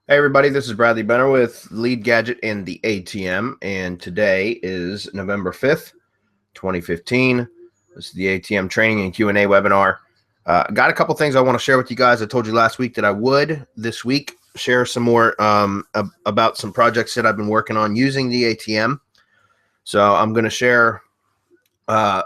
Hey everybody, this is Bradley Benner with Lead Gadget and the ATM, and today is November 5th, 2015. This is the ATM Training and Q&A Webinar. Got a couple things I want to share with you guys. I told you last week that I would this week share some more about some projects that I've been working on using the ATM. So I'm going to share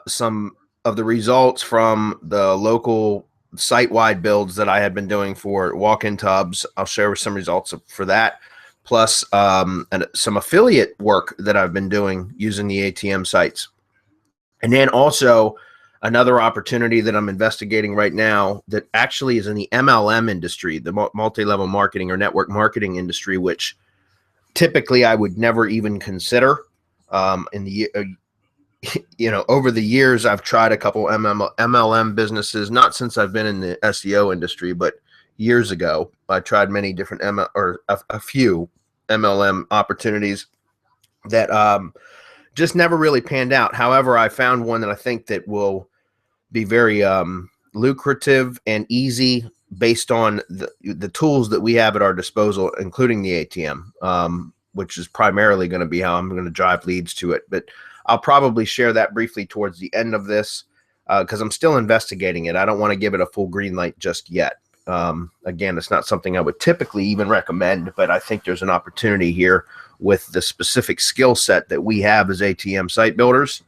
some of the results from the local site-wide builds that I had been doing for walk-in tubs. I'll share some results for that, plus and some affiliate work that I've been doing using the ATM sites. And then also another opportunity that I'm investigating right now that actually is in the MLM industry, the multi-level marketing or network marketing industry, which typically I would never even consider. In the over the years, I've tried a couple MLM businesses, not since I've been in the SEO industry, but years ago. I tried many different a few MLM opportunities that just never really panned out. However, I found one that I think that will be very lucrative and easy based on the tools that we have at our disposal, including the ATM, which is primarily going to be how I'm going to drive leads to it. But I'll probably share that briefly towards the end of this because I'm still investigating it. I don't want to give it a full green light just yet. Again, it's not something I would typically even recommend, but I think there's an opportunity here with the specific skill set that we have as ATM site builders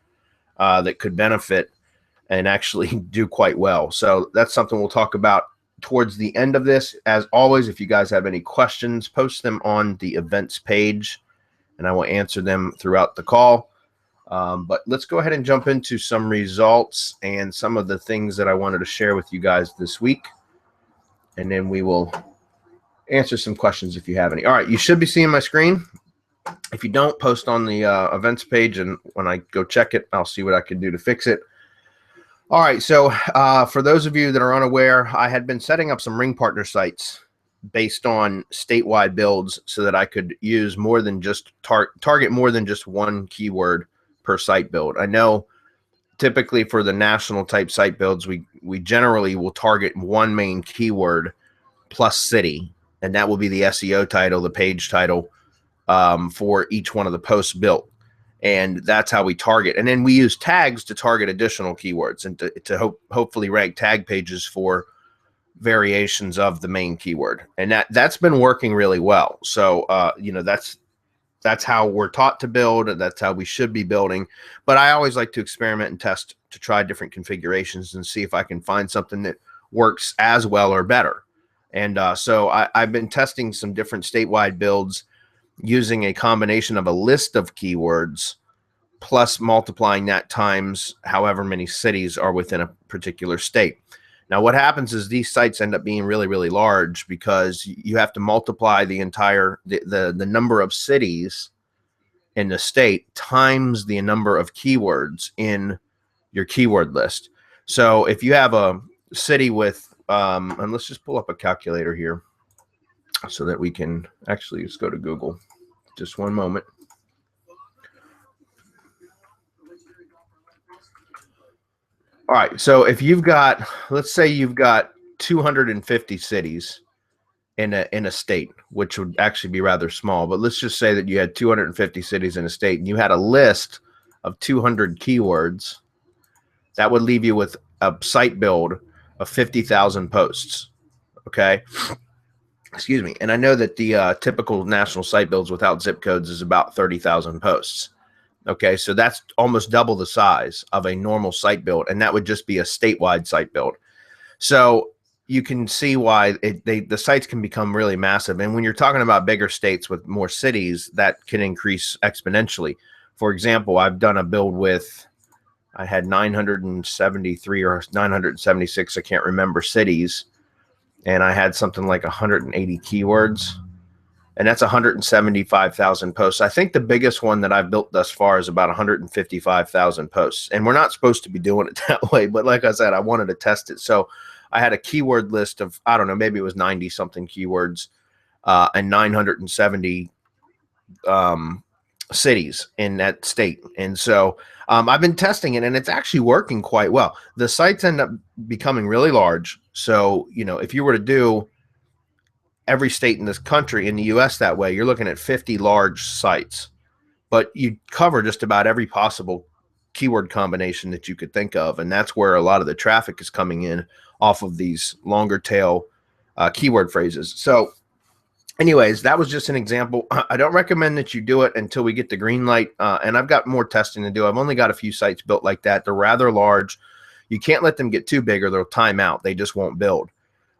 that could benefit and actually do quite well. So that's something we'll talk about towards the end of this. As always, if you guys have any questions, post them on the events page, and I will answer them throughout the call. But let's go ahead and jump into some results and some of the things that I wanted to share with you guys this week. And then we will answer some questions if you have any. All right, you should be seeing my screen. If you don't, post on the events page, and when I go check it, I'll see what I can do to fix it. All right, so for those of you that are unaware, I had been setting up some ring partner sites based on statewide builds so that I could use more than just target more than just one keyword per site build. I know typically for the national type site builds, we generally will target one main keyword plus city, and that will be the SEO title, the page title for each one of the posts built. And that's how we target. And then we use tags to target additional keywords and to hopefully rank tag pages for variations of the main keyword. And that's been working really well. So, that's how we're taught to build. That's how we should be building. But I always like to experiment and test to try different configurations and see if I can find something that works as well or better. And so I've been testing some different statewide builds using a combination of a list of keywords plus multiplying that times however many cities are within a particular state. Now, what happens is these sites end up being really, really large because you have to multiply the entire the number of cities in the state times the number of keywords in your keyword list. So if you have a city with, and let's just pull up a calculator here so that we can actually just go to Google. Just one moment. All right, so if you've got, let's say you've got 250 cities in a state, which would actually be rather small, but let's just say that you had 250 cities in a state and you had a list of 200 keywords, that would leave you with a site build of 50,000 posts, okay? Excuse me. And I know that the typical national site builds without zip codes is about 30,000 posts. Okay, so that's almost double the size of a normal site build, and that would just be a statewide site build. So you can see why the sites can become really massive. And when you're talking about bigger states with more cities, that can increase exponentially. For example, I've done a build with, I had 973 or 976, I can't remember, cities, and I had something like 180 keywords. And that's 175,000 posts. I think the biggest one that I've built thus far is about 155,000 posts. And we're not supposed to be doing it that way. But like I said, I wanted to test it. So I had a keyword list of, I don't know, maybe it was 90 something keywords and 970 cities in that state. And so I've been testing it, and it's actually working quite well. The sites end up becoming really large. So, if you were to do every state in this country, in the US that way, you're looking at 50 large sites, but you cover just about every possible keyword combination that you could think of. And that's where a lot of the traffic is coming in off of these longer tail keyword phrases. So anyways, that was just an example. I don't recommend that you do it until we get the green light. And I've got more testing to do. I've only got a few sites built like that. They're rather large. You can't let them get too big or they'll time out. They just won't build.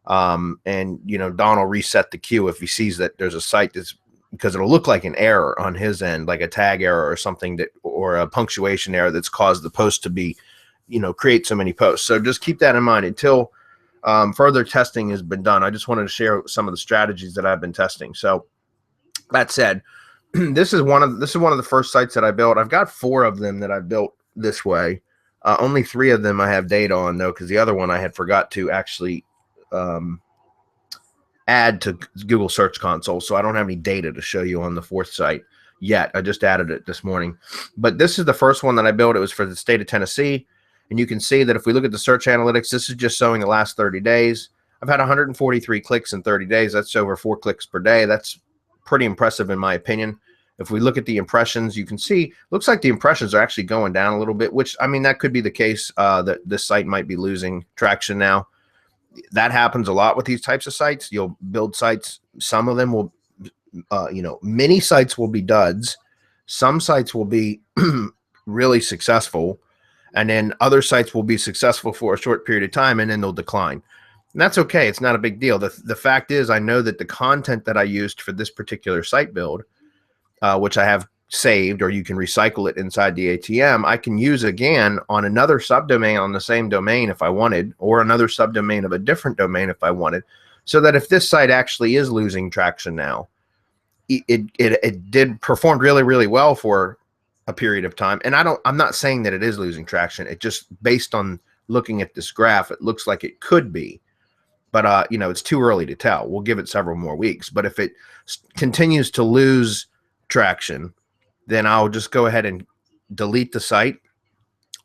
And Don will reset the queue if he sees that there's a site that's, because it'll look like an error on his end, like a tag error or something or a punctuation error that's caused the post to be, create so many posts. So just keep that in mind until further testing has been done. I just wanted to share some of the strategies that I've been testing. So that said, this is one of the first sites that I built. I've got 4 of them that I've built this way. Only 3 of them I have data on though, because the other one I had forgot to actually add to Google Search Console. So I don't have any data to show you on the 4th site yet. I just added it this morning. But this is the first one that I built. It was for the state of Tennessee. And you can see that if we look at the search analytics, this is just showing the last 30 days. I've had 143 clicks in 30 days. That's over 4 clicks per day. That's pretty impressive in my opinion. If we look at the impressions, you can see, looks like the impressions are actually going down a little bit, which, I mean, that could be the case that this site might be losing traction now. That happens a lot with these types of sites. You'll build sites. Some of them will, many sites will be duds. Some sites will be really successful. And then other sites will be successful for a short period of time and then they'll decline. And that's okay. It's not a big deal. The fact is, I know that the content that I used for this particular site build, which I have saved, or you can recycle it inside the ATM, I can use again on another subdomain on the same domain if I wanted, or another subdomain of a different domain if I wanted, so that if this site actually is losing traction now, it did perform really, really well for a period of time. And I'm not saying that it is losing traction. It just, based on looking at this graph, it looks like it could be, but it's too early to tell. We'll give it several more weeks. But if it continues to lose traction, then I'll just go ahead and delete the site,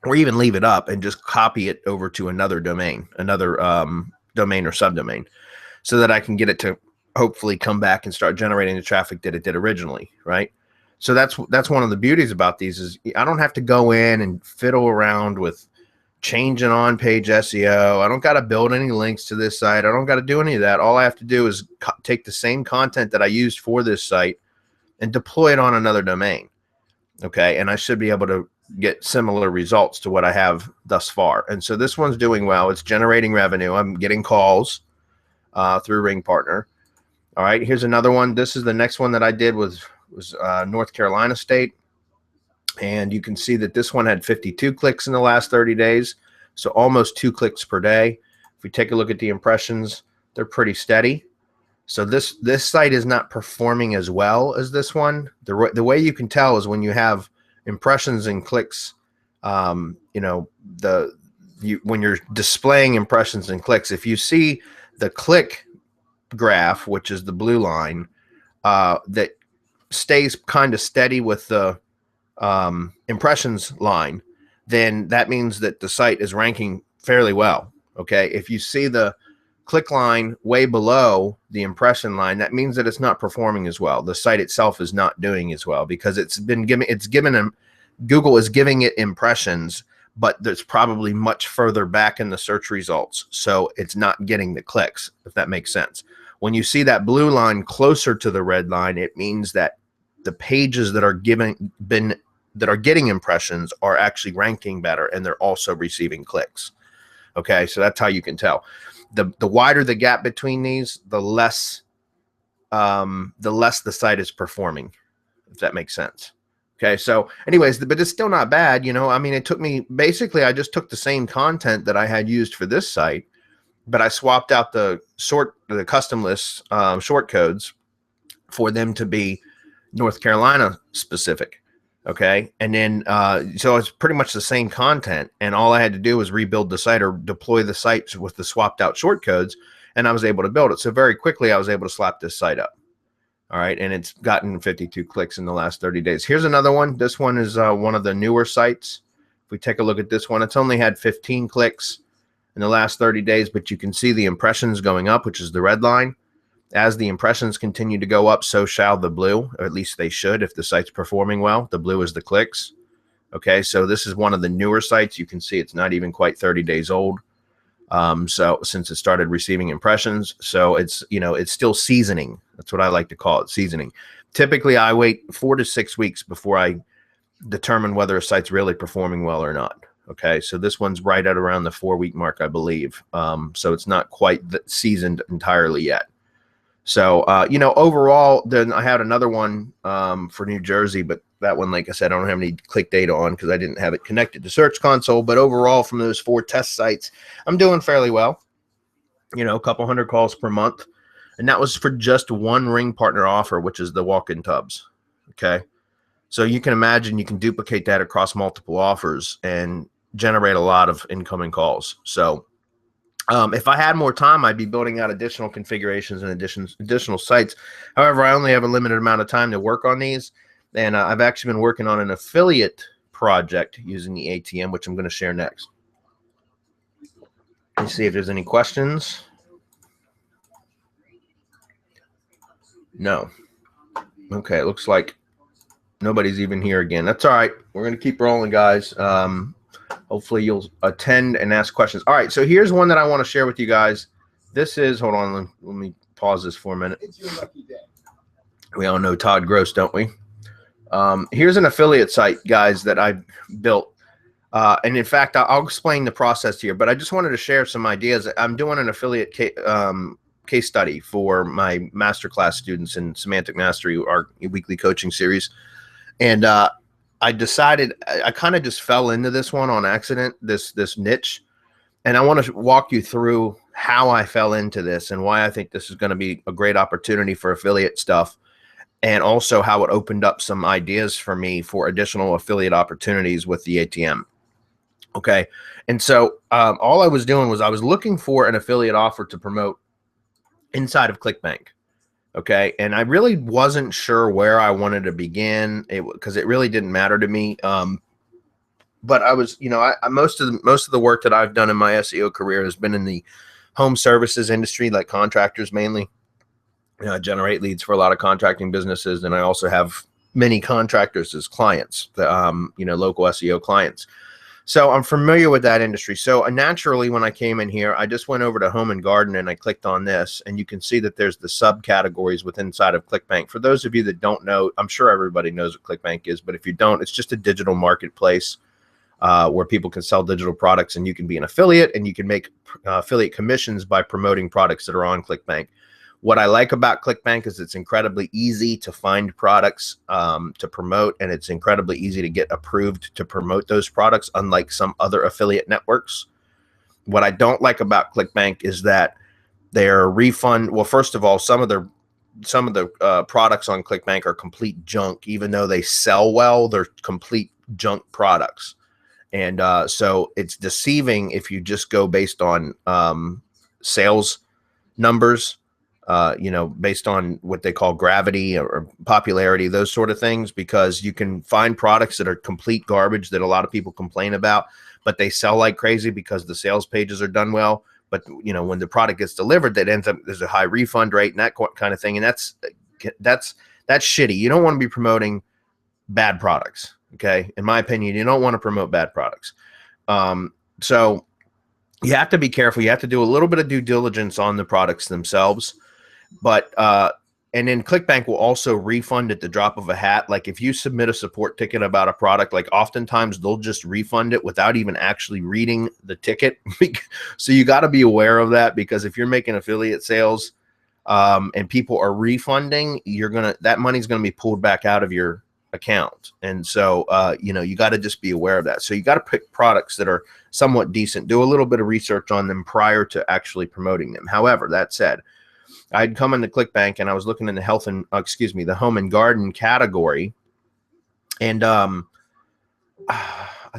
or even leave it up and just copy it over to another domain, domain or subdomain, so that I can get it to hopefully come back and start generating the traffic that it did originally, right? So that's one of the beauties about these, is I don't have to go in and fiddle around with changing on-page SEO. I don't got to build any links to this site. I don't got to do any of that. All I have to do is take the same content that I used for this site and deploy it on another domain. Okay. And I should be able to get similar results to what I have thus far. And so this one's doing well. It's generating revenue. I'm getting calls through Ring Partner. All right. Here's another one. This is the next one that I did was North Carolina State. And you can see that this one had 52 clicks in the last 30 days. So almost 2 clicks per day. If we take a look at the impressions, they're pretty steady. So this site is not performing as well as this one. The way you can tell is when you have impressions and clicks, when you're displaying impressions and clicks, if you see the click graph, which is the blue line, that stays kind of steady with the impressions line, then that means that the site is ranking fairly well. Okay. If you see the click line way below the impression line, that means that it's not performing as well. The site itself is not doing as well, because Google is giving it impressions, but there's probably much further back in the search results. So it's not getting the clicks, if that makes sense. When you see that blue line closer to the red line, it means that the pages that are getting impressions are actually ranking better, and they're also receiving clicks. Okay, so that's how you can tell. The wider the gap between these, the less the site is performing, if that makes sense. Okay, so anyways, but it's still not bad. I mean, it took me, basically, I just took the same content that I had used for this site, but I swapped out the custom list short codes for them to be North Carolina specific. Okay. And then, so it's pretty much the same content, and all I had to do was rebuild the site or deploy the site with the swapped out short codes, and I was able to build it. So very quickly, I was able to slap this site up. All right. And it's gotten 52 clicks in the last 30 days. Here's another one. This one is one of the newer sites. If we take a look at this one, it's only had 15 clicks in the last 30 days, but you can see the impressions going up, which is the red line. As the impressions continue to go up, so shall the blue, or at least they should if the site's performing well. The blue is the clicks. Okay, so this is one of the newer sites. You can see it's not even quite 30 days old. So since it started receiving impressions, so it's, you know, it's still seasoning. That's what I like to call it, seasoning. Typically, I wait 4 to 6 weeks before I determine whether a site's really performing well or not. Okay, so this one's right at around the 4-week mark, I believe. So it's not quite seasoned entirely yet. So, you know, overall, then I had another one for New Jersey, but that one, like I said, I don't have any click data on because I didn't have it connected to Search Console. But overall, from those 4 test sites, I'm doing fairly well. You know, a couple hundred calls per month. And that was for just one ring partner offer, which is the walk-in tubs. Okay. So you can imagine you can duplicate that across multiple offers and generate a lot of incoming calls. So if I had more time, I'd be building out additional configurations and additional sites. However, I only have a limited amount of time to work on these. And I've actually been working on an affiliate project using the ATM, which I'm going to share next. Let's see if there's any questions. No. Okay, it looks like nobody's even here again. That's all right. We're going to keep rolling, guys. Hopefully you'll attend and ask questions. All right, so here's one that I want to share with you guys. This is, hold on, let me pause this for a minute. It's your lucky day. We all know Todd Gross, don't we? Here's an affiliate site, guys, that I built. And in fact, I'll explain the process here, but I just wanted to share some ideas. I'm doing an affiliate case study for my masterclass students in Semantic Mastery, our weekly coaching series. And I decided I kind of just fell into this one on accident, this niche. And I want to walk you through how I fell into this and why I think this is going to be a great opportunity for affiliate stuff. And also how it opened up some ideas for me for additional affiliate opportunities with the ATM. Okay. And so all I was doing was I was looking for an affiliate offer to promote inside of ClickBank. Okay. And I really wasn't sure where I wanted to begin because it really didn't matter to me. But I was, you know, most of the work that I've done in my SEO career has been in the home services industry, like contractors mainly. You know, I generate leads for a lot of contracting businesses, and I also have many contractors as clients, you know, local SEO clients. So I'm familiar with that industry. So naturally, when I came in here, I just went over to Home and Garden and I clicked on this, and you can see that there's the subcategories inside of ClickBank. For those of you that don't know, I'm sure everybody knows what ClickBank is, but if you don't, it's just a digital marketplace where people can sell digital products, and you can be an affiliate, and you can make affiliate commissions by promoting products that are on ClickBank. What I like about ClickBank is it's incredibly easy to find products to promote, and it's incredibly easy to get approved to promote those products, unlike some other affiliate networks. What I don't like about ClickBank is that their refund, well, first of all, some of the products on ClickBank are complete junk. Even though they sell well, they're complete junk products. And so it's deceiving if you just go based on sales numbers. You know, based on what they call gravity or popularity, those sort of things, because you can find products that are complete garbage that a lot of people complain about, but they sell like crazy because the sales pages are done well. But, you know, when the product gets delivered, that ends up, there's a high refund rate and that kind of thing. And that's shitty. You don't want to be promoting bad products. Okay. In my opinion, you don't want to promote bad products. So you have to be careful. You have to do a little bit of due diligence on the products themselves. But and then ClickBank will also refund at the drop of a hat. Like if you submit a support ticket about a product, like oftentimes they'll just refund it without even actually reading the ticket. So you got to be aware of that, because if you're making affiliate sales and people are refunding, that money's gonna be pulled back out of your account. And so you know, you got to just be aware of that. So you got to pick products that are somewhat decent. Do a little bit of research on them prior to actually promoting them. However, that said, I'd come into ClickBank and I was looking in the the Home and Garden category, and I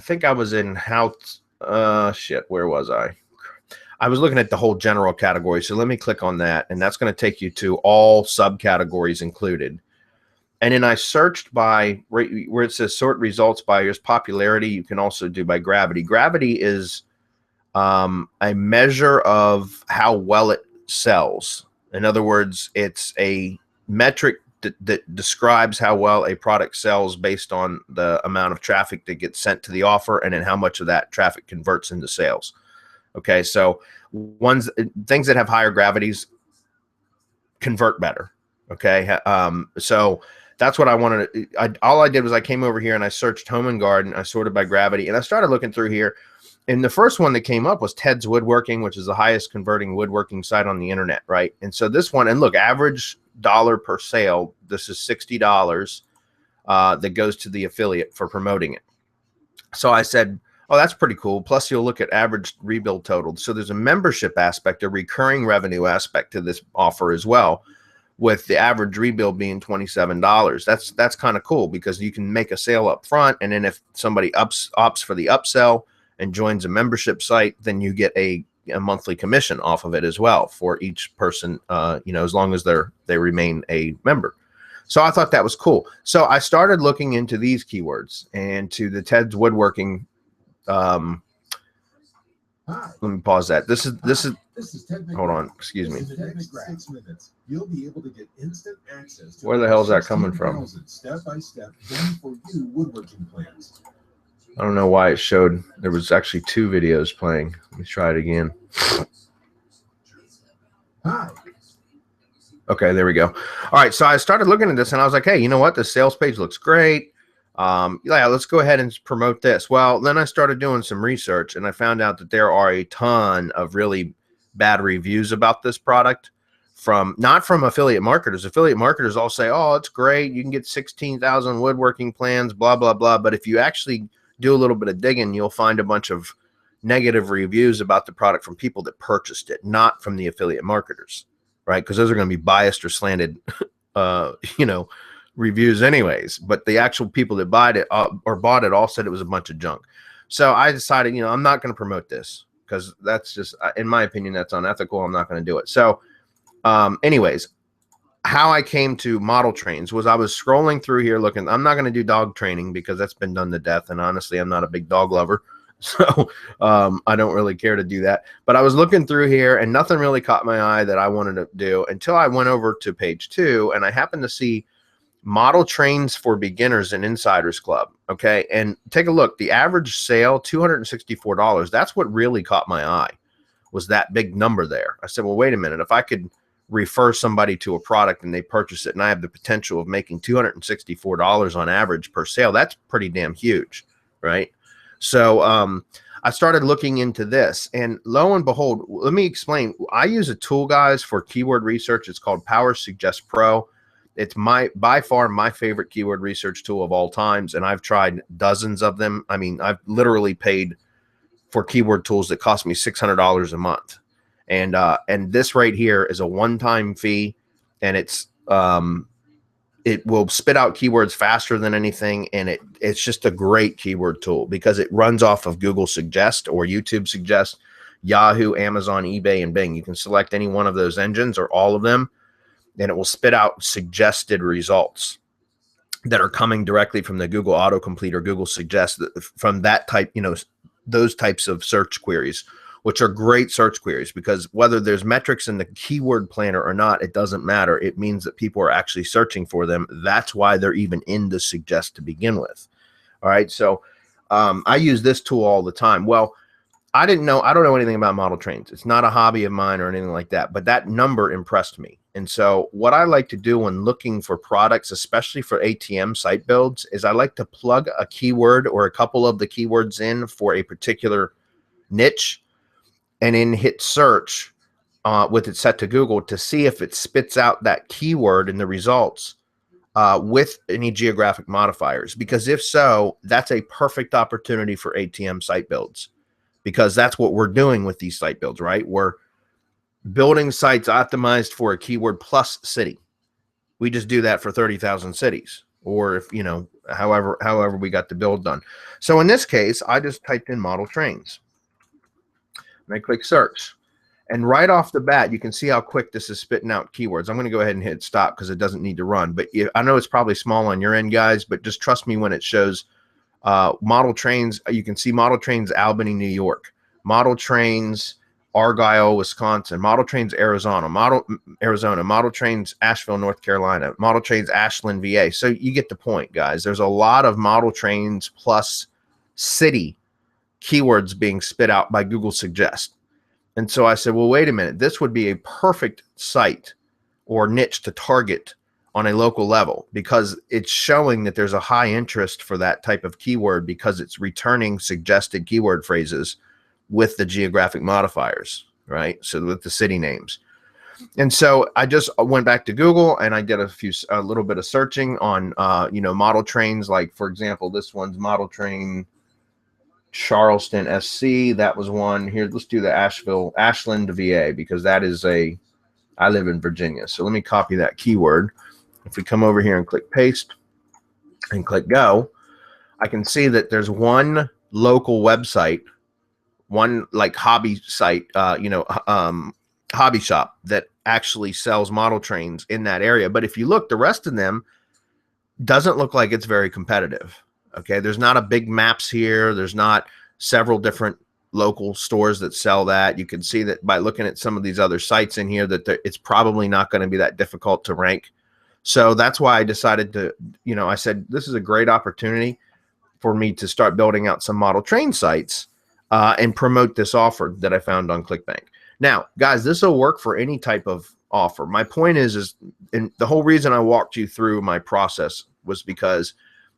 think I was in where was I? I was looking at the whole general category. So let me click on that, and that's going to take you to all subcategories included. And then I searched by where it says sort results by your popularity. You can also do by gravity. Gravity is a measure of how well it sells. In other words, it's a metric that describes how well a product sells based on the amount of traffic that gets sent to the offer and then how much of that traffic converts into sales. Okay, so things that have higher gravities convert better. Okay, so that's what I wanted. All I did was I came over here and I searched home and garden. I sorted by gravity, and I started looking through here. And the first one that came up was Ted's Woodworking, which is the highest converting woodworking site on the internet, right? And so this one, and look, average dollar per sale, this is $60 that goes to the affiliate for promoting it. So I said, oh, that's pretty cool. Plus, you'll look at average rebuild total. So there's a membership aspect, a recurring revenue aspect to this offer as well, with the average rebuild being $27. That's kind of cool because you can make a sale up front, and then if somebody opts for the upsell and joins a membership site, then you get a monthly commission off of it as well for each person, as long as they remain a member. So I thought that was cool. So I started looking into these keywords and to the Ted's Woodworking. Let me pause that. This is Ted. Hold on, excuse me. In the next 6 minutes, you'll be able to get instant access to where the hell is that coming from? Step-by-step for you woodworking plans. I don't know why it showed. There was actually 2 videos playing. Let me try it again. Hi. Okay, there we go. All right, so I started looking at this and I was like, hey, you know what? The sales page looks great. Yeah, let's go ahead and promote this. Well, then I started doing some research and I found out that there are a ton of really bad reviews about this product not from affiliate marketers. Affiliate marketers all say, oh, it's great. You can get 16,000 woodworking plans, blah, blah, blah. But if you actually do a little bit of digging, you'll find a bunch of negative reviews about the product from people that purchased it, not from the affiliate marketers, right? Because those are going to be biased or slanted, reviews anyways. But the actual people that bought it all said it was a bunch of junk. So I decided, I'm not going to promote this because that's just, in my opinion, that's unethical. I'm not going to do it. So anyways, how I came to model trains was I was scrolling through here looking. I'm not going to do dog training because that's been done to death. And honestly, I'm not a big dog lover. So I don't really care to do that. But I was looking through here and nothing really caught my eye that I wanted to do until I went over to page 2 and I happened to see model trains for beginners and insiders club. Okay. And take a look. The average sale, $264. That's what really caught my eye, was that big number there. I said, well, wait a minute. If I could refer somebody to a product and they purchase it and I have the potential of making $264 on average per sale, that's pretty damn huge, right? So I started looking into this and lo and behold, let me explain. I use a tool, guys, for keyword research. It's called Power Suggest Pro. It's by far my favorite keyword research tool of all times. And I've tried dozens of them. I mean, I've literally paid for keyword tools that cost me $600 a month. And this right here is a one-time fee, and it will spit out keywords faster than anything, and it's just a great keyword tool because it runs off of Google Suggest or YouTube Suggest, Yahoo, Amazon, eBay, and Bing. You can select any one of those engines or all of them, and it will spit out suggested results that are coming directly from the Google autocomplete or Google Suggest, from that type, those types of search queries, which are great search queries because whether there's metrics in the keyword planner or not, it doesn't matter. It means that people are actually searching for them. That's why they're even in the Suggest to begin with. All right. So I use this tool all the time. Well, I don't know anything about model trains. It's not a hobby of mine or anything like that, but that number impressed me. And so what I like to do when looking for products, especially for ATM site builds, is I like to plug a keyword or a couple of the keywords in for a particular niche and then hit search with it set to Google to see if it spits out that keyword in the results with any geographic modifiers. Because if so, that's a perfect opportunity for ATM site builds, because that's what we're doing with these site builds, right? We're building sites optimized for a keyword plus city. We just do that for 30,000 cities, or if, however we got the build done. So in this case, I just typed in model trains and I click search. And right off the bat, you can see how quick this is spitting out keywords. I'm going to go ahead and hit stop because it doesn't need to run. But I know it's probably small on your end, guys, but just trust me when it shows model trains. You can see model trains, Albany, New York. Model trains, Argyle, Wisconsin, model trains Arizona, model trains Asheville, North Carolina, model trains Ashland, VA. So you get the point, guys. There's a lot of model trains plus city keywords being spit out by Google Suggest. And so I said, well, wait a minute. This would be a perfect site or niche to target on a local level, because it's showing that there's a high interest for that type of keyword because it's returning suggested keyword phrases with the geographic modifiers, right? So with the city names. And so I just went back to Google and I did a little bit of searching on, model trains. Like, for example, this one's model train Charleston, SC. That was one here. Let's do the Ashland, VA, because that is I live in Virginia. So let me copy that keyword. If we come over here and click paste and click go, I can see that there's one local website, one like hobby site, hobby shop that actually sells model trains in that area. But if you look, the rest of them doesn't look like it's very competitive. Okay. There's not a big maps here. There's not several different local stores that sell that. You can see that by looking at some of these other sites in here that it's probably not going to be that difficult to rank. So that's why I decided to, I said, this is a great opportunity for me to start building out some model train sites and promote this offer that I found on ClickBank. Now, guys, this will work for any type of offer. My point is, and the whole reason I walked you through my process was because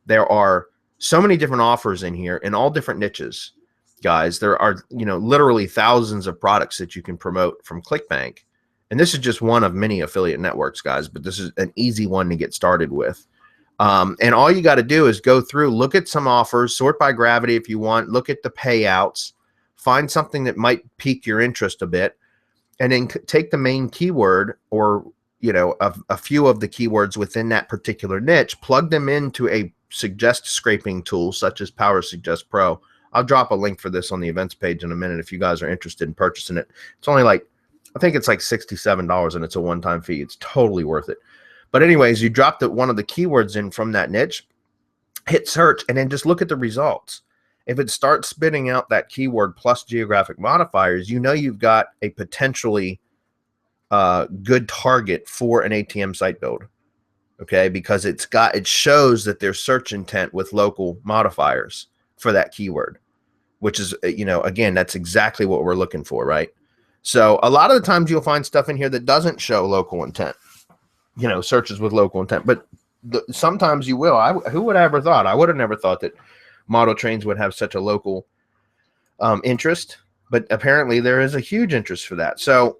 there are so many different offers in here in all different niches, guys. There are, literally thousands of products that you can promote from ClickBank. And this is just one of many affiliate networks, guys, but this is an easy one to get started with. And all you got to do is go through, look at some offers, sort by gravity if you want, look at the payouts, find something that might pique your interest a bit, and then take the main keyword or, a few of the keywords within that particular niche, plug them into a suggest scraping tool such as Power Suggest Pro. I'll drop a link for this on the events page in a minute if you guys are interested in purchasing it. It's only I think it's like $67 and it's a one-time fee. It's totally worth it. But anyways, you drop one of the keywords in from that niche, hit search, and then just look at the results. If it starts spitting out that keyword plus geographic modifiers, you've got a potentially good target for an ATM site build. Okay, because it shows that there's search intent with local modifiers for that keyword, which is, again, that's exactly what we're looking for, right? So a lot of the times you'll find stuff in here that doesn't show local intent, searches with local intent, but sometimes you will. Who would have ever thought? I would have never thought that model trains would have such a local interest, but apparently there is a huge interest for that. So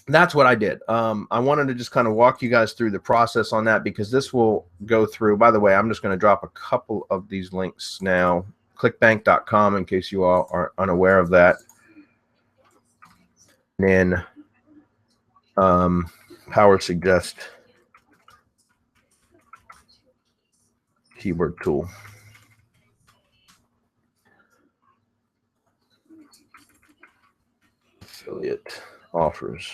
that's what I did. I wanted to just kind of walk you guys through the process on that, because this will go through. By the way, I'm just going to drop a couple of these links now. Clickbank.com in case you all are unaware of that. And then Power Suggest keyword tool. Affiliate offers.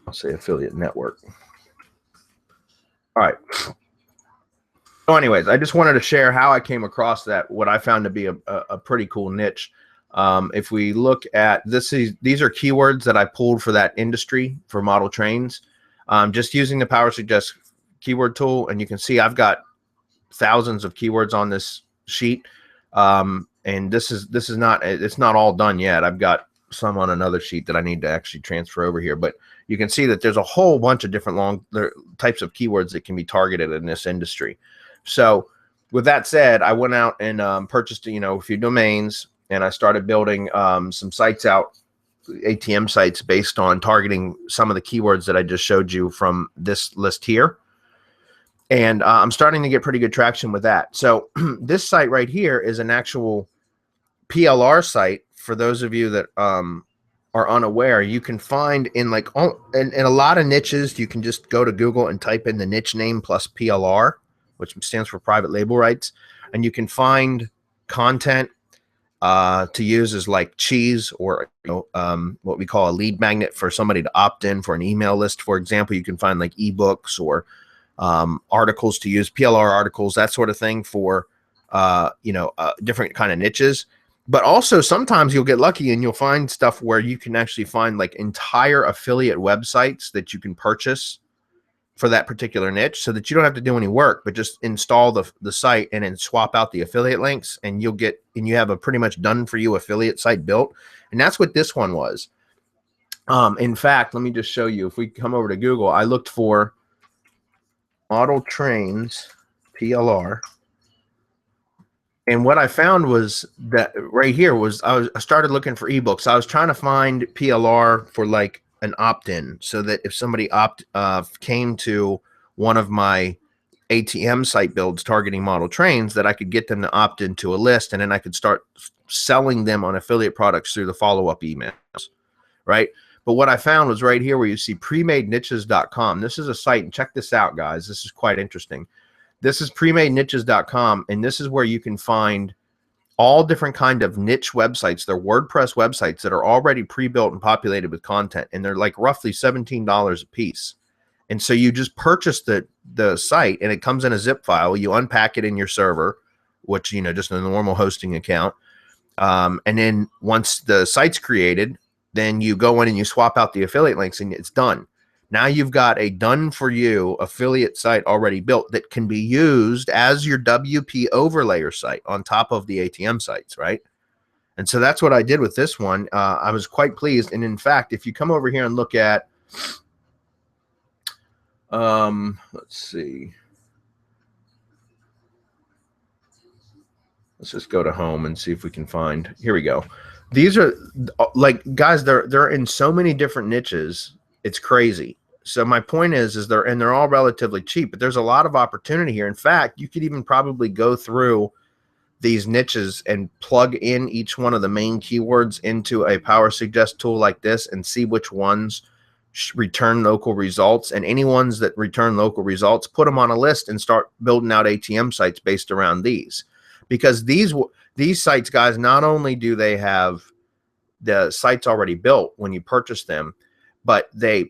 I'll say affiliate network. All right. So anyways, I just wanted to share how I came across that, what I found to be a pretty cool niche. If we look at this, these are keywords that I pulled for that industry for model trains, just using the Power Suggest keyword tool. And you can see I've got thousands of keywords on this sheet. And this is not, it's not all done yet. I've got some on another sheet that I need to actually transfer over here, but you can see that there's a whole bunch of different types of keywords that can be targeted in this industry. So with that said, I went out and purchased, a few domains, and I started building some sites out, ATM sites, based on targeting some of the keywords that I just showed you from this list here. And I'm starting to get pretty good traction with that. So this site right here is an actual PLR site. For those of you that are unaware, you can find in in a lot of niches, you can just go to Google and type in the niche name plus PLR, which stands for private label rights. And you can find content to use as like cheese, or what we call a lead magnet for somebody to opt in for an email list. For example, you can find like ebooks or articles to use, PLR articles, that sort of thing for different kind of niches. But also sometimes you'll get lucky and you'll find stuff where you can actually find like entire affiliate websites that you can purchase for that particular niche, so that you don't have to do any work, but just install the site and then swap out the affiliate links, and you have a pretty much done for you affiliate site built. And that's what this one was. In fact, let me just show you. If we come over to Google, I looked for model trains PLR. And what I found was that right here was I started looking for ebooks. I was trying to find PLR for like an opt-in, so that if somebody came to one of my ATM site builds targeting model trains, that I could get them to opt into a list, and then I could start selling them on affiliate products through the follow-up emails, right? But what I found was right here where you see premadenniches.com. This is a site, and check this out, guys. This is quite interesting. This is premadenniches.com, and this is where you can find all different kind of niche websites. They're WordPress websites that are already pre-built and populated with content, and they're like roughly $17 a piece. And so you just purchase the site, and it comes in a zip file. You unpack it in your server, which, just a normal hosting account. And then once the site's created, then you go in and you swap out the affiliate links, and it's done. Now you've got a done for you affiliate site already built that can be used as your WP overlayer site on top of the ATM sites, right? And so that's what I did with this one. I was quite pleased. And in fact, if you come over here and look at, let's see. Let's just go to home and see if we can find, here we go. These are like, guys, they're in so many different niches. It's crazy. So my point is they're all relatively cheap, but there's a lot of opportunity here. In fact, you could even probably go through these niches and plug in each one of the main keywords into a Power Suggest tool like this and see which ones return local results, and any ones that return local results, put them on a list and start building out ATM sites based around these. Because these sites, guys, not only do they have the sites already built when you purchase them, but they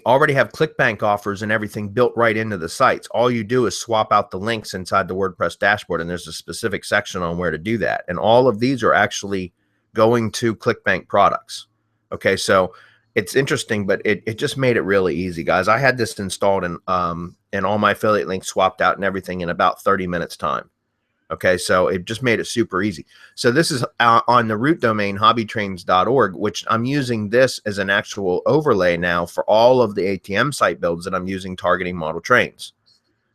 already have ClickBank offers and everything built right into the sites. All you do is swap out the links inside the WordPress dashboard, and there's a specific section on where to do that. And all of these are actually going to ClickBank products. Okay, so it's interesting, but it just made it really easy, guys. I had this installed and all my affiliate links swapped out and everything in about 30 minutes time. Okay, so it just made it super easy. So this is on the root domain, hobbytrains.org, which I'm using this as an actual overlay now for all of the ATM site builds that I'm using targeting model trains.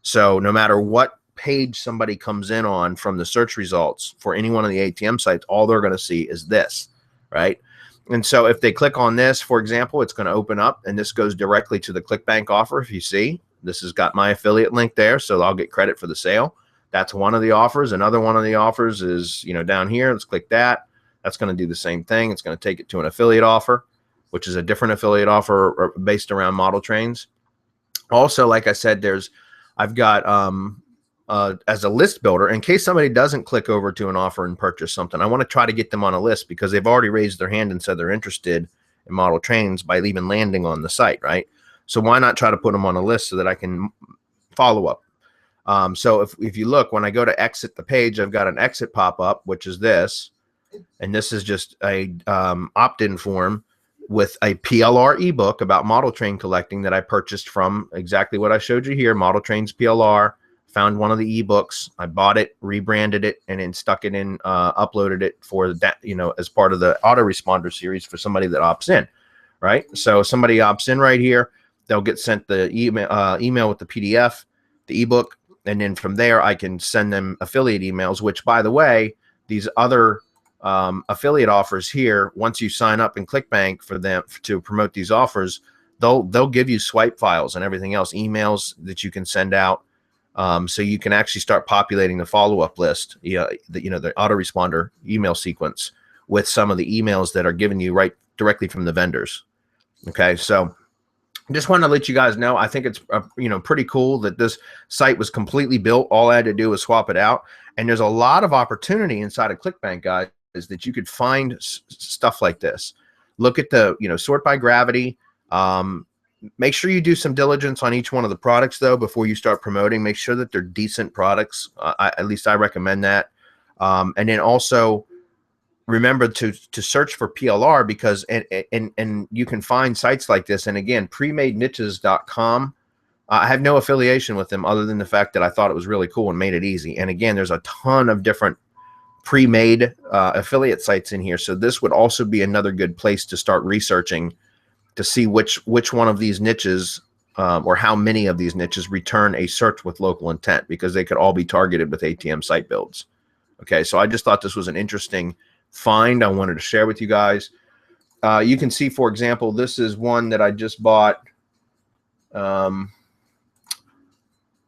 So no matter what page somebody comes in on from the search results for any one of the ATM sites, all they're going to see is this, right? And so if they click on this, for example, it's going to open up, and this goes directly to the ClickBank offer. If you see, this has got my affiliate link there, so I'll get credit for the sale. That's one of the offers. Another one of the offers is, down here. Let's click that. That's going to do the same thing. It's going to take it to an affiliate offer, which is a different affiliate offer based around model trains. Also, like I said, I've got as a list builder, in case somebody doesn't click over to an offer and purchase something, I want to try to get them on a list because they've already raised their hand and said they're interested in model trains by even landing on the site, right? So why not try to put them on a list so that I can follow up? So if you look, when I go to exit the page, I've got an exit pop-up, which is this, and this is just a opt-in form with a PLR ebook about model train collecting that I purchased from exactly what I showed you here, Model Trains PLR. Found one of the ebooks, I bought it, rebranded it, and then stuck it in, uploaded it for that, as part of the autoresponder series for somebody that opts in, right? So somebody opts in right here, they'll get sent the email with the PDF, the ebook. And then from there, I can send them affiliate emails, which, by the way, these other affiliate offers here, once you sign up in ClickBank for them to promote these offers, they'll give you swipe files and everything else, emails that you can send out. So you can actually start populating the follow-up list, the autoresponder email sequence with some of the emails that are given you right directly from the vendors. Okay, so just want to let you guys know, I think it's pretty cool that this site was completely built. All I had to do was swap it out, and there's a lot of opportunity inside of ClickBank, guys, that you could find stuff like this. Look at the sort by gravity. Make sure you do some diligence on each one of the products though before you start promoting. Make sure that they're decent products. At least I recommend that. And then also remember to search for PLR, because and you can find sites like this. And again, premadenniches.com. I have no affiliation with them other than the fact that I thought it was really cool and made it easy. And again, there's a ton of different pre-made affiliate sites in here. So this would also be another good place to start researching to see which one of these niches or how many of these niches return a search with local intent, because they could all be targeted with ATM site builds. Okay, so I just thought this was an interesting find I wanted to share with you guys. You can see, for example, this is one that I just bought.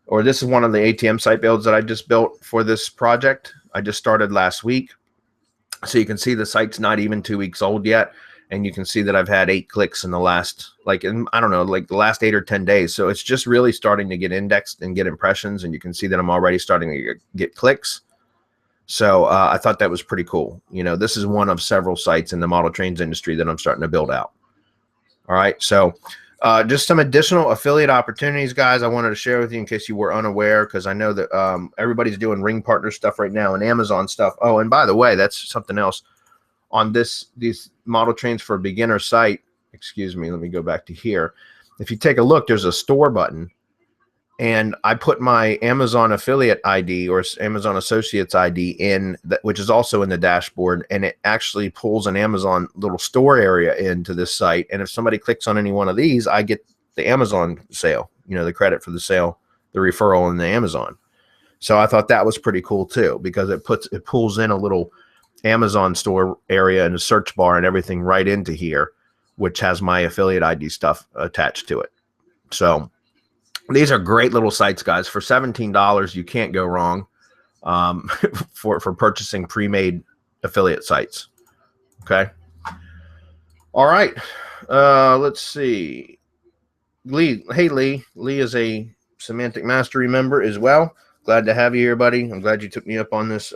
Or this is one of the ATM site builds that I just built for this project. I just started last week. So you can see the site's not even 2 weeks old yet. And you can see that I've had 8 clicks in the last, I don't know, like the last 8 or 10 days. So it's just really starting to get indexed and get impressions. And you can see that I'm already starting to get clicks. So I thought that was pretty cool. You know, this is one of several sites in the model trains industry that I'm starting to build out. All right. So just some additional affiliate opportunities, guys, I wanted to share with you in case you were unaware, because I know that everybody's doing ring partner stuff right now and Amazon stuff. Oh, and by the way, that's something else on these model trains for beginner site. Excuse me. Let me go back to here. If you take a look, there's a store button, and I put my Amazon affiliate ID or Amazon Associates ID in that, which is also in the dashboard, and it actually pulls an Amazon little store area into this site. And if somebody clicks on any one of these, I get the Amazon sale, you know, the credit for the sale, the referral in the Amazon. So I thought that was pretty cool too, because it pulls in a little Amazon store area and a search bar and everything right into here, which has my affiliate ID stuff attached to it. So these are great little sites, guys. For $17, you can't go wrong for purchasing pre-made affiliate sites. Okay. All right. Let's see. Lee. Hey, Lee. Lee is a Semantic Mastery member as well. Glad to have you here, buddy. I'm glad you took me up on this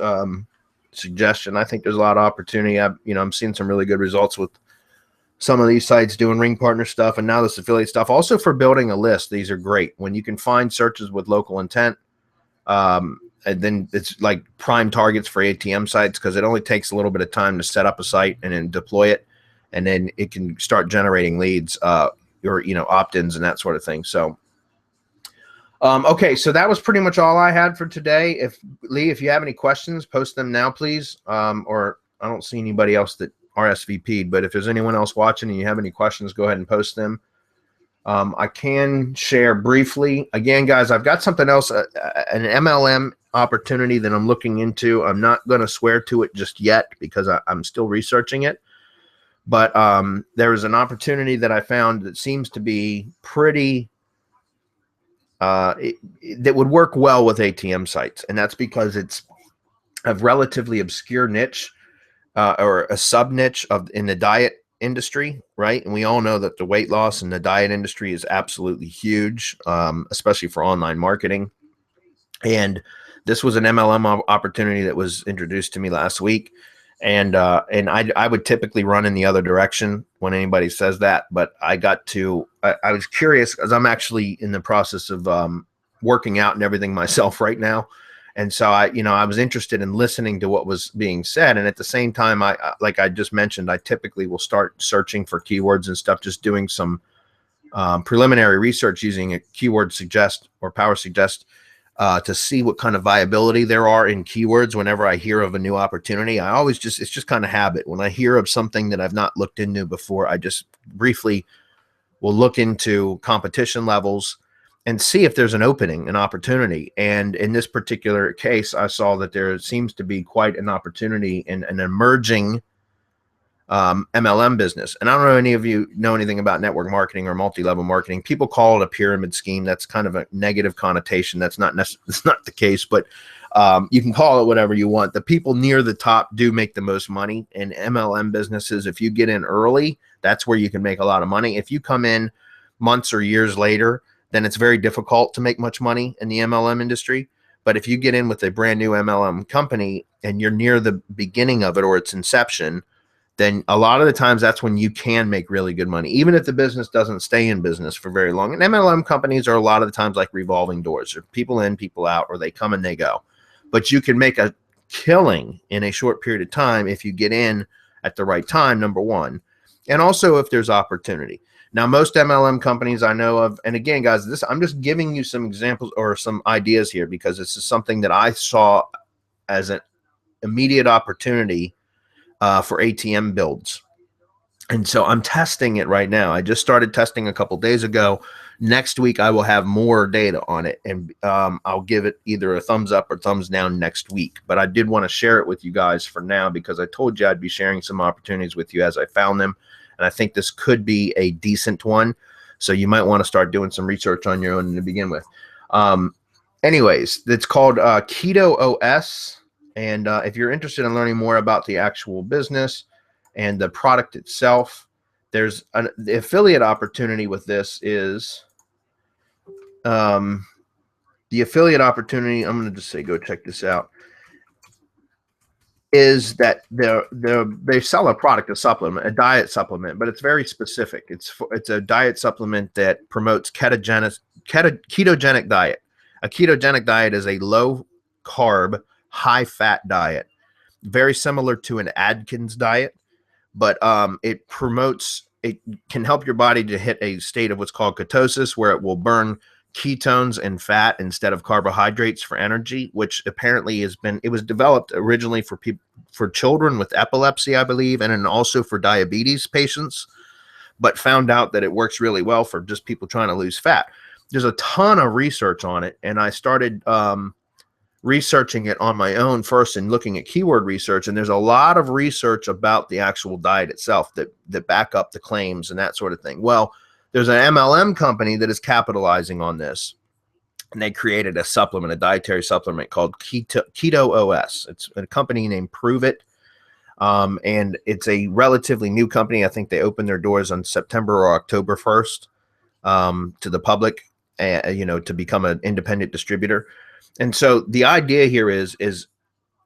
suggestion. I think there's a lot of opportunity. I'm seeing some really good results with some of these sites doing ring partner stuff, and now this affiliate stuff. Also for building a list, these are great when you can find searches with local intent. And then it's like prime targets for ATM sites, because it only takes a little bit of time to set up a site and then deploy it, and then it can start generating leads or opt-ins and that sort of thing. So okay, so that was pretty much all I had for today. Lee, if you have any questions, post them now, please. Or I don't see anybody else that RSVP'd, but if there's anyone else watching and you have any questions, go ahead and post them. I can share briefly. Again, guys, I've got something else, an MLM opportunity that I'm looking into. I'm not going to swear to it just yet because I'm still researching it. But there is an opportunity that I found that seems to be pretty, that would work well with ATM sites. And that's because it's a relatively obscure niche. Or a sub niche in the diet industry, right? And we all know that the weight loss in the diet industry is absolutely huge, especially for online marketing. And this was an MLM opportunity that was introduced to me last week. And I would typically run in the other direction when anybody says that, but I was curious, because I'm actually in the process of working out and everything myself right now. And so I was interested in listening to what was being said. And at the same time, like I just mentioned, I typically will start searching for keywords and stuff, just doing some preliminary research using a keyword suggest or power suggest to see what kind of viability there are in keywords. Whenever I hear of a new opportunity, it's just kind of habit. When I hear of something that I've not looked into before, I just briefly will look into competition levels and see if there's an opening, an opportunity. And in this particular case, I saw that there seems to be quite an opportunity in an emerging MLM business. And I don't know any of you know anything about network marketing or multi-level marketing. People call it a pyramid scheme. That's kind of a negative connotation. That's not the case, but you can call it whatever you want. The people near the top do make the most money in MLM businesses. If you get in early, that's where you can make a lot of money. If you come in months or years later, then it's very difficult to make much money in the MLM industry. But if you get in with a brand new MLM company and you're near the beginning of it or its inception, then a lot of the times that's when you can make really good money, even if the business doesn't stay in business for very long. And MLM companies are a lot of the times like revolving doors. They're people in, people out, or they come and they go. But you can make a killing in a short period of time if you get in at the right time, number one, and also if there's opportunity. Now, most MLM companies I know of, and again, guys, I'm just giving you some examples or some ideas here because this is something that I saw as an immediate opportunity for ATM builds. And so I'm testing it right now. I just started testing a couple days ago. Next week, I will have more data on it, and I'll give it either a thumbs up or thumbs down next week. But I did want to share it with you guys for now because I told you I'd be sharing some opportunities with you as I found them. And I think this could be a decent one. So you might want to start doing some research on your own to begin with. Anyways, it's called Keto OS. And if you're interested in learning more about the actual business and the product itself, there's the affiliate opportunity with this is the affiliate opportunity. I'm going to just say, go check this out. Is that they sell a product, a supplement, a diet supplement, but it's very specific. It's a diet supplement that promotes ketogenic diet. A ketogenic diet is a low carb, high fat diet, very similar to an Atkins diet, but it can help your body to hit a state of what's called ketosis, where it will burn ketones and fat instead of carbohydrates for energy, which apparently it was developed originally for children with epilepsy, I believe, and then also for diabetes patients, but found out that it works really well for just people trying to lose fat. There's a ton of research on it, and I started researching it on my own first and looking at keyword research, and there's a lot of research about the actual diet itself that back up the claims and that sort of thing. Well, there's an MLM company that is capitalizing on this, and they created a supplement, a dietary supplement called Keto OS. It's a company named Prove It, and it's a relatively new company. I think they opened their doors on September or October 1st to the public, to become an independent distributor. And so the idea here is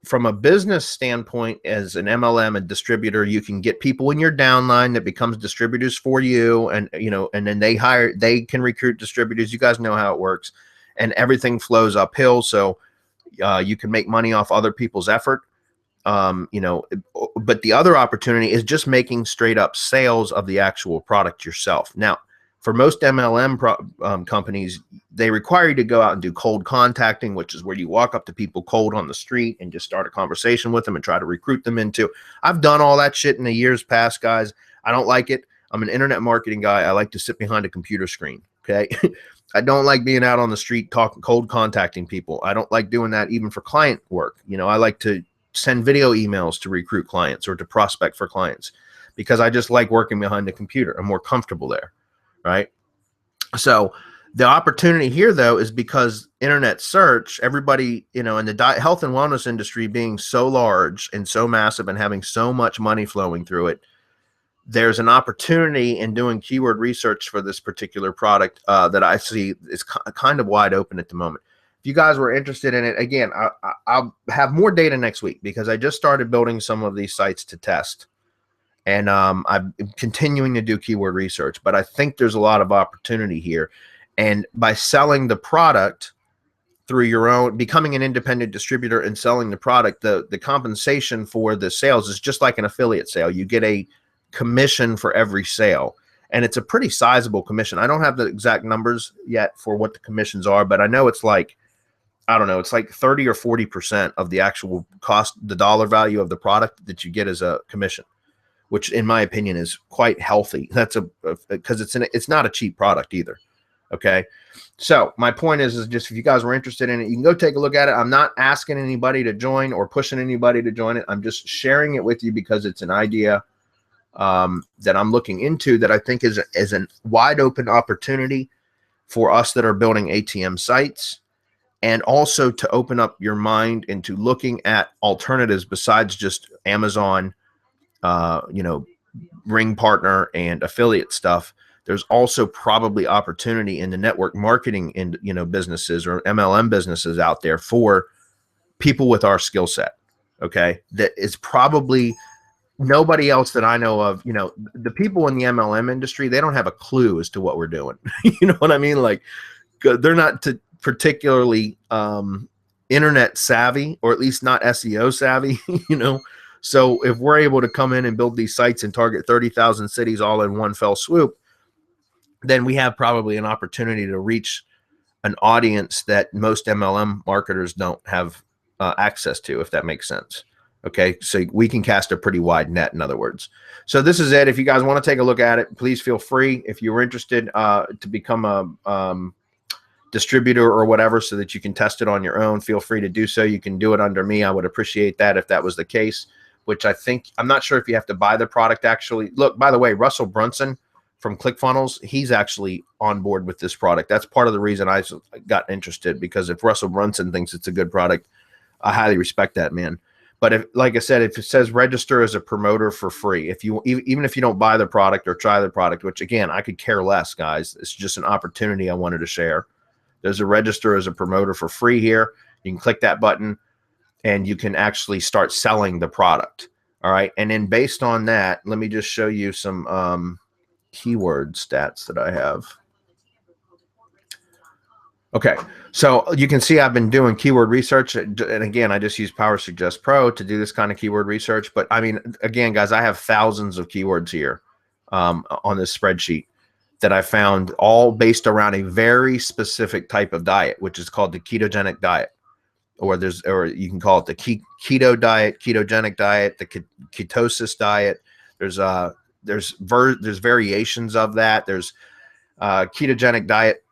from a business standpoint, as an MLM, a distributor, you can get people in your downline that becomes distributors for you. And, and then they can recruit distributors. You guys know how it works, and everything flows uphill. So you can make money off other people's effort. But the other opportunity is just making straight up sales of the actual product yourself. Now, for most MLM companies, they require you to go out and do cold contacting, which is where you walk up to people cold on the street and just start a conversation with them and try to recruit them into. I've done all that shit in the years past, guys. I don't like it. I'm an internet marketing guy. I like to sit behind a computer screen. Okay. I don't like being out on the street cold contacting people. I don't like doing that even for client work. I like to send video emails to recruit clients or to prospect for clients because I just like working behind the computer. I'm more comfortable there. Right. So the opportunity here, though, is because internet search, everybody, in the health and wellness industry being so large and so massive and having so much money flowing through it, there's an opportunity in doing keyword research for this particular product that I see is kind of wide open at the moment. If you guys were interested in it, again, I'll have more data next week because I just started building some of these sites to test. And I'm continuing to do keyword research, but I think there's a lot of opportunity here. And by selling the product through your own, becoming an independent distributor and selling the product, the compensation for the sales is just like an affiliate sale. You get a commission for every sale, and it's a pretty sizable commission. I don't have the exact numbers yet for what the commissions are, but I know it's like, I don't know, it's like 30 or 40% of the actual cost, the dollar value of the product that you get as a commission, which in my opinion is quite healthy. That's because it's not a cheap product either. Okay. So my point is just, if you guys were interested in it, you can go take a look at it. I'm not asking anybody to join or pushing anybody to join it. I'm just sharing it with you because it's an idea that I'm looking into that I think is a wide open opportunity for us that are building ATM sites, and also to open up your mind into looking at alternatives besides just Amazon, ring partner and affiliate stuff. There's also probably opportunity in the network marketing in, businesses or MLM businesses out there for people with our skill set. Okay. That is probably nobody else that I know of. The people in the MLM industry, they don't have a clue as to what we're doing. You know what I mean? Like, they're not particularly internet savvy, or at least not SEO savvy, you know. So if we're able to come in and build these sites and target 30,000 cities all in one fell swoop, then we have probably an opportunity to reach an audience that most MLM marketers don't have access to, if that makes sense. Okay, so we can cast a pretty wide net, in other words. So this is it. If you guys want to take a look at it, please feel free. If you're interested to become a distributor or whatever, so that you can test it on your own, feel free to do so. You can do it under me. I would appreciate that if that was the case, which I'm not sure if you have to buy the product actually. Look, by the way, Russell Brunson from ClickFunnels, he's actually on board with this product. That's part of the reason I got interested, because if Russell Brunson thinks it's a good product, I highly respect that man. But if, like I said, if it says register as a promoter for free, if you even if you don't buy the product or try the product, which again, I could care less, guys. It's just an opportunity I wanted to share. There's a register as a promoter for free here. You can click that button and you can actually start selling the product. All right. And then based on that, let me just show you some keyword stats that I have. Okay, so you can see I've been doing keyword research, and again, I just use Power Suggest Pro to do this kind of keyword research. But I mean, again, guys, I have thousands of keywords here on this spreadsheet that I found, all based around a very specific type of diet, which is called the ketogenic diet, or you can call it the keto diet, ketogenic diet, the ketosis diet. There's variations of that. There's ketogenic diet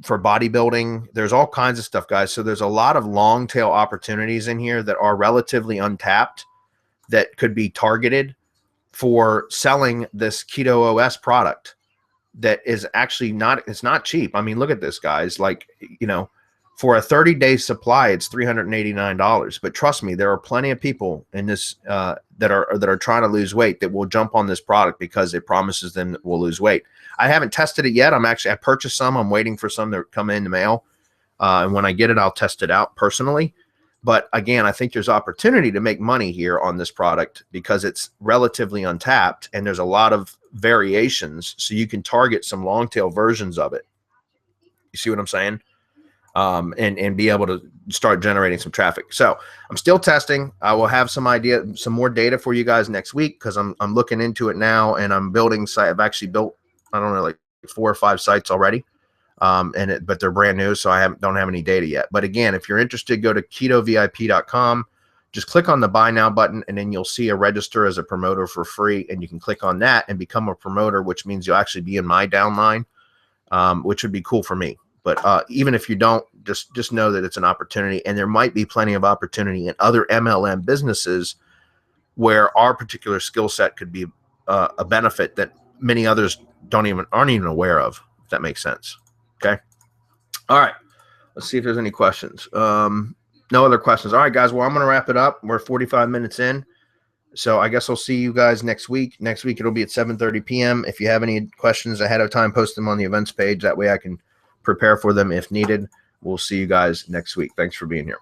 for bodybuilding. There's all kinds of stuff, guys. So there's a lot of long tail opportunities in here that are relatively untapped, that could be targeted for selling this Keto OS product that is actually it's not cheap. I mean, look at this, guys. Like, you know, for a 30-day supply, it's $389. But trust me, there are plenty of people in this that are trying to lose weight that will jump on this product because it promises them that we'll lose weight. I haven't tested it yet. I purchased some. I'm waiting for some to come in the mail. And when I get it, I'll test it out personally. But again, I think there's opportunity to make money here on this product because it's relatively untapped and there's a lot of variations. So you can target some long tail versions of it. You see what I'm saying? And be able to start generating some traffic. So I'm still testing. I will have some more data for you guys next week, because I'm looking into it now, and I'm building site. I've actually built, I don't know, like 4 or 5 sites already. But they're brand new, so I don't have any data yet. But again, if you're interested, go to ketovip.com. Just click on the buy now button, and then you'll see a register as a promoter for free, and you can click on that and become a promoter, which means you'll actually be in my downline, which would be cool for me. But even if you don't, just know that it's an opportunity, and there might be plenty of opportunity in other MLM businesses where our particular skill set could be a benefit that many others aren't even aware of, if that makes sense. Okay. All right. Let's see if there's any questions. No other questions. All right, guys. Well, I'm going to wrap it up. We're 45 minutes in. So I guess I'll see you guys next week. Next week, it'll be at 7:30 p.m. If you have any questions ahead of time, post them on the events page. That way I can prepare for them if needed. We'll see you guys next week. Thanks for being here.